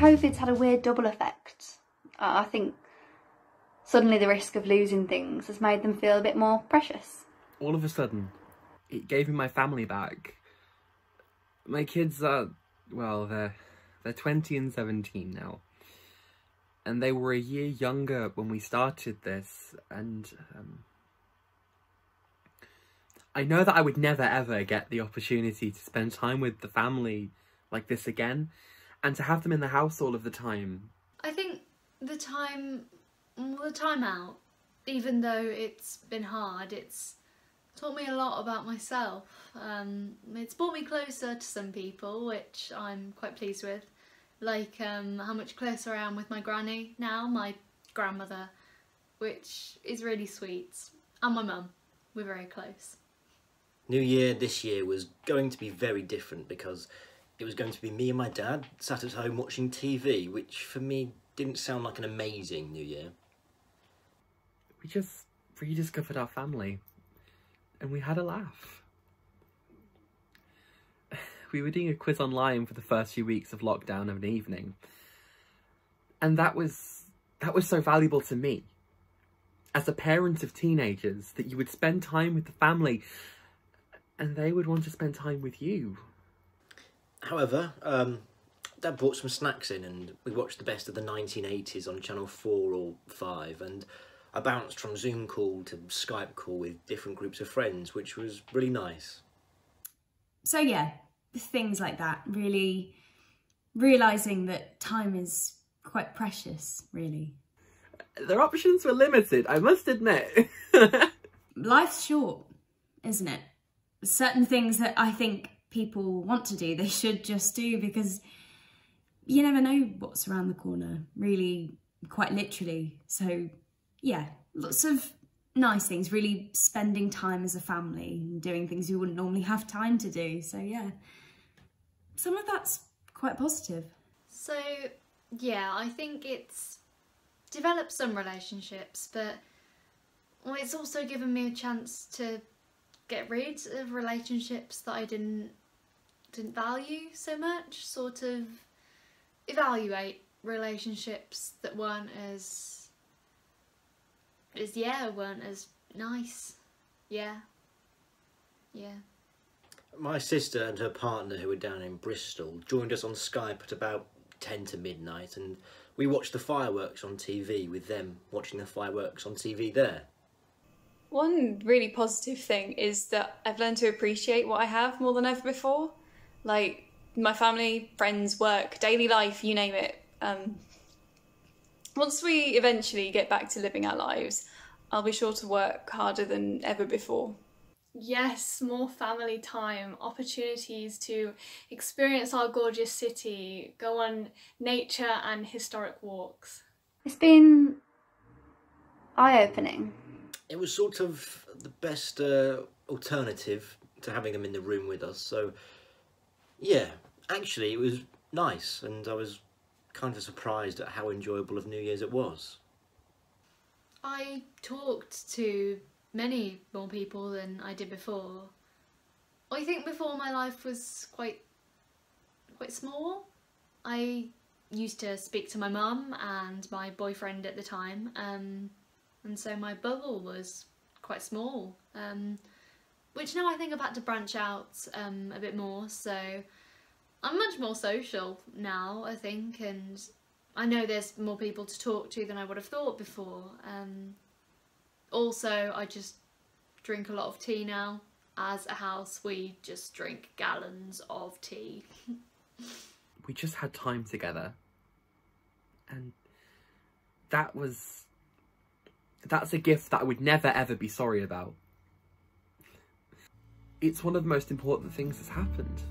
COVID's had a weird double effect. I think suddenly the risk of losing things has made them feel a bit more precious. All of a sudden, it gave me my family back. My kids are, well, they're 20 and 17 now. And they were a year younger when we started this, and I know that I would never ever get the opportunity to spend time with the family like this again, and to have them in the house all of the time. I think the time out, even though it's been hard, it's taught me a lot about myself. It's brought me closer to some people, which I'm quite pleased with. Like how much closer I am with my granny now, my grandmother, which is really sweet. And my mum, we're very close. New Year this year was going to be very different because it was going to be me and my dad sat at home watching TV, which for me didn't sound like an amazing New Year. We just rediscovered our family and we had a laugh. We were doing a quiz online for the first few weeks of lockdown of an evening, and that was so valuable to me as a parent of teenagers, that you would spend time with the family and they would want to spend time with you. However, Dad brought some snacks in and we watched the best of the 1980s on channel 4 or 5, and I bounced from Zoom call to Skype call with different groups of friends, which was really nice. So yeah, things like that, really realising that time is quite precious, really. Their options were limited, I must admit. Life's short, isn't it? Certain things that I think people want to do, they should just do, because you never know what's around the corner, really, quite literally. So yeah, lots of nice things, really spending time as a family and doing things you wouldn't normally have time to do. So yeah, some of that's quite positive. So yeah, I think it's developed some relationships, but it's also given me a chance to get rid of relationships that I didn't value so much, sort of evaluate relationships that weren't as nice. Yeah. My sister and her partner, who were down in Bristol, joined us on Skype at about 10 to midnight, and we watched the fireworks on TV with them watching the fireworks on TV there. One really positive thing is that I've learned to appreciate what I have more than ever before. Like my family, friends, work, daily life, you name it. Once we eventually get back to living our lives, I'll be sure to work harder than ever before. Yes, more family time, opportunities to experience our gorgeous city, go on nature and historic walks. It's been eye-opening. It was sort of the best alternative to having them in the room with us, so yeah, actually it was nice, and I was kind of surprised at how enjoyable of New Year's it was. I talked to many more people than I did before. I think before my life was quite small. I used to speak to my mum and my boyfriend at the time, and so my bubble was quite small, which now I think I've had to branch out a bit more, so I'm much more social now, I think, and I know there's more people to talk to than I would have thought before. Also, I just drink a lot of tea now. As a house, we just drink gallons of tea. We just had time together, and that's a gift that I would never ever be sorry about. It's one of the most important things that's happened.